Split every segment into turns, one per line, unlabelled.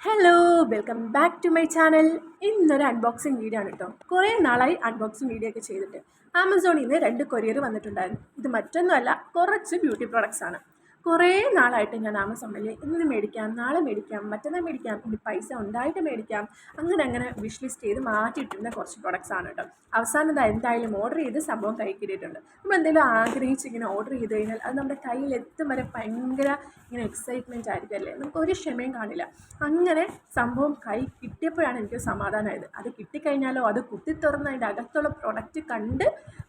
Hello welcome back to my channel. ഇന്നൊരു unboxing video ആണ് കേട്ടോ. കുറേ നാളായി അൺബോക്സിങ് വീഡിയോ ഒക്കെ ചെയ്തിട്ട്. ആമസോണിൽ നിന്ന് 2 കൊറിയർ വന്നിട്ടുണ്ടായിരുന്നു. ഇത് മറ്റൊന്നുമല്ല, കുറച്ച് ബ്യൂട്ടി പ്രോഡക്റ്റ്സ് ആണ്. കുറേ നാളായിട്ട് ഞാൻ ആമസോണിൽ ഇന്ന് മേടിക്കാം, നാളെ മേടിക്കാം, മറ്റന്നാൾ മേടിക്കാം, ഇനി പൈസ ഉണ്ടായിട്ട് മേടിക്കാം, അങ്ങനെ വിഷ് ലിസ്റ്റ് ചെയ്ത് മാറ്റിയിട്ടിരുന്ന കുറച്ച് പ്രോഡക്റ്റ്സ് ആണ് കേട്ടോ. അവസാനം എന്തായാലും ഓർഡർ ചെയ്ത് സംഭവം കൈ കിട്ടിയിട്ടുണ്ട്. നമ്മൾ എന്തെങ്കിലും ആഗ്രഹിച്ച് ഇങ്ങനെ ഓർഡർ ചെയ്ത് കഴിഞ്ഞാൽ അത് നമ്മുടെ കയ്യിൽ എത്തും വരെ ഭയങ്കര ഇങ്ങനെ എക്സൈറ്റ്മെൻറ്റ് ആയിരിക്കും അല്ലേ, നമുക്കൊരു ക്ഷമയും കാണില്ല. അങ്ങനെ സംഭവം കൈ കിട്ടിയപ്പോഴാണ് എനിക്ക് സമാധാനമായത്. അത് കിട്ടിക്കഴിഞ്ഞാലോ അത് കുത്തി തുറന്ന് അതിൻ്റെ അകത്തുള്ള പ്രൊഡക്റ്റ് കണ്ട്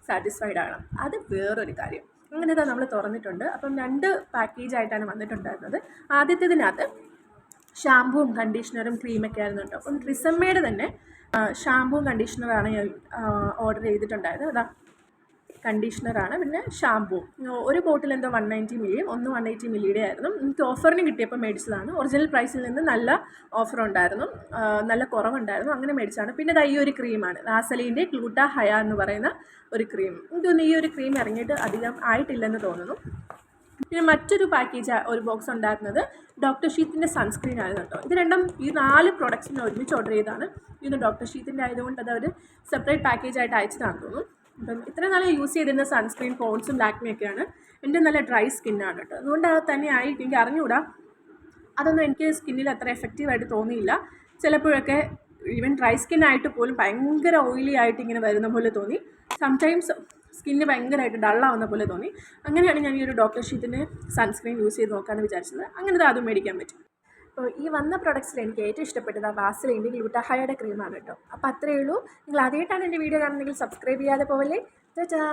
സാറ്റിസ്ഫൈഡ് ആകണം, അത് വേറൊരു കാര്യം. അങ്ങനെ നമ്മൾ തുറന്നിട്ടുണ്ട്. അപ്പം 2 പാക്കേജായിട്ടാണ് വന്നിട്ടുണ്ടായിരുന്നത്. ആദ്യത്തേതിനകത്ത് ഷാമ്പുവും കണ്ടീഷണറും ക്രീമൊക്കെ ആയിരുന്നു കേട്ടോ. അപ്പം ട്രിസമ്മയുടെ തന്നെ ഷാമ്പുവും കണ്ടീഷണറാണ് ഞാൻ ഓർഡർ ചെയ്തിട്ടുണ്ടായത്. അതാ കണ്ടീഷണറാണ്, പിന്നെ ഷാമ്പൂ. ഒരു ബോട്ടിൽ എന്തോ 190 മില്ലിയും ഒന്ന് 180 മില്ലിയുടെ ആയിരുന്നു. എനിക്ക് ഓഫറിന് കിട്ടിയപ്പോൾ മേടിച്ചതാണ്. ഒറിജിനൽ പ്രൈസിൽ നിന്ന് നല്ല ഓഫർ ഉണ്ടായിരുന്നു, നല്ല കുറവുണ്ടായിരുന്നു, അങ്ങനെ മേടിച്ചതാണ്. പിന്നെ ഈ ഒരു ക്രീമാണ്, വാസലീൻ്റെ ഗ്ലൂട്ടാ ഹയ എന്ന് പറയുന്ന ഒരു ക്രീം. എനിക്കൊന്ന് ഈ ഒരു ക്രീം ഇറങ്ങിയിട്ട് അധികം ആയിട്ടില്ലെന്ന് തോന്നുന്നു. പിന്നെ മറ്റൊരു പാക്കേജ് ഒരു ബോക്സ് ഉണ്ടായിരുന്നത് ഡോക്ടർ ഷീത്തിൻ്റെ സൺസ്ക്രീൻ ആയിരുന്നു കേട്ടോ. ഇത് രണ്ടും ഈ 4 പ്രോഡക്റ്റ്സിന് ഒരുമിച്ച് ഓർഡർ ചെയ്താണ്. ഇത് ഡോക്ടർ ഷീത്തിൻ്റെ ആയതുകൊണ്ട് അത് അവർ സെപ്പറേറ്റ് പാക്കേജായിട്ട് അയച്ചതാണെന്ന് തോന്നുന്നു. അപ്പം ഇത്ര നാളെ യൂസ് ചെയ്തിരുന്ന സൺസ്ക്രീൻ പോൺസും ലാക്മിയൊക്കെയാണ്. എൻ്റെ നല്ല ഡ്രൈ സ്കിന്നാണ് കേട്ടോ. അതുകൊണ്ട് അത് തന്നെ ആയിരിക്കും, എനിക്ക് അറിഞ്ഞുകൂടാ. അതൊന്നും എനിക്ക് സ്കിന്നിൽ അത്ര എഫക്റ്റീവായിട്ട് തോന്നിയില്ല. ചിലപ്പോഴൊക്കെ ഈവൻ ഡ്രൈ സ്കിന്നായിട്ട് പോലും ഭയങ്കര ഓയിലി ആയിട്ട് ഇങ്ങനെ വരുന്ന പോലെ തോന്നി. സംടൈംസ് സ്കിന്ന് ഭയങ്കരമായിട്ട് ഡള്ളാവുന്ന പോലെ തോന്നി. അങ്ങനെയാണ് ഞാൻ ഈ ഒരു ഡോക്ടർ ഷീറ്റിൻ്റെ സൺസ്ക്രീൻ യൂസ് ചെയ്ത് നോക്കാമെന്ന് വിചാരിച്ചത്. അങ്ങനത്തെ അതും മേടിക്കാൻ പറ്റും. അപ്പോൾ ഈ വന്ന പ്രൊഡക്ട്സിൽ എനിക്ക് ഏറ്റവും ഇഷ്ടപ്പെട്ടത് വാസലിൻ്റെ ഗ്ലൂട്ടാ ഹയയുടെ ക്രീമാണ് കേട്ടോ. അപ്പോൾ അത്രയേ ഉള്ളൂ. നിങ്ങൾ ആദ്യമായിട്ടാണ് എൻ്റെ വീഡിയോ കാണുന്നതെങ്കിൽ സബ്സ്ക്രൈബ് ചെയ്യാതെ പോവല്ലേ. ടാറ്റാ.